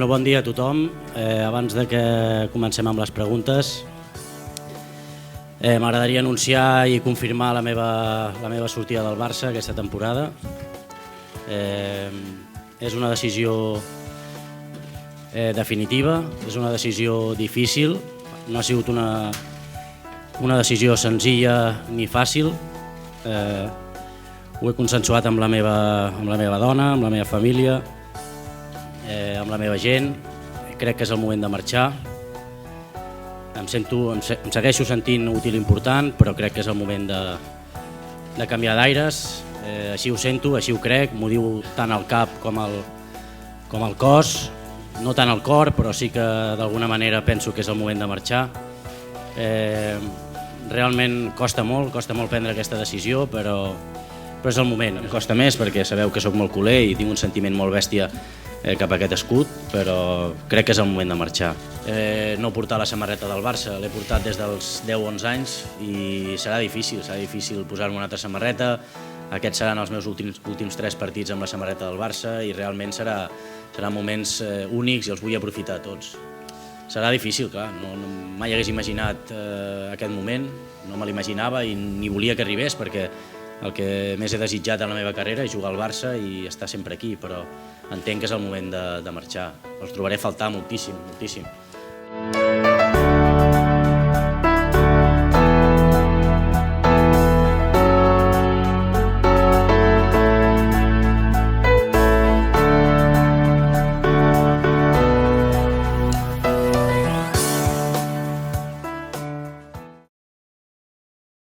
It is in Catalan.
Bon dia a tothom. Abans de que comencem amb les preguntes, m'agradaria anunciar i confirmar la meva sortida del Barça aquesta temporada. És una decisió definitiva, és una decisió difícil, no ha sigut una decisió senzilla ni fàcil. Ho he consensuat amb la meva dona, amb la meva família, amb la meva gent. Crec que és el moment de marxar. Em segueixo sentint útil i important, però crec que és el moment de canviar d'aires. Així ho sento, així ho crec, m'ho diu tant el cap com el cos, no tant el cor, però sí que d'alguna manera penso que és el moment de marxar. Realment costa molt prendre aquesta decisió, però és el moment. Em costa més perquè sabeu que sóc molt culer i tinc un sentiment molt bèstia cap a aquest escut, però crec que és el moment de marxar. No portar la samarreta del Barça, l'he portat des dels 10-11 anys i serà difícil posar-me una altra samarreta. Aquests seran els meus últims 3 partits amb la samarreta del Barça i realment seran moments únics i els vull aprofitar tots. Serà difícil, clar, mai hagués imaginat aquest moment, no me l'imaginava i ni volia que arribés perquè el que més he desitjat en la meva carrera és jugar al Barça i estar sempre aquí, però entenc que és el moment de marxar. Els trobaré a faltar moltíssim.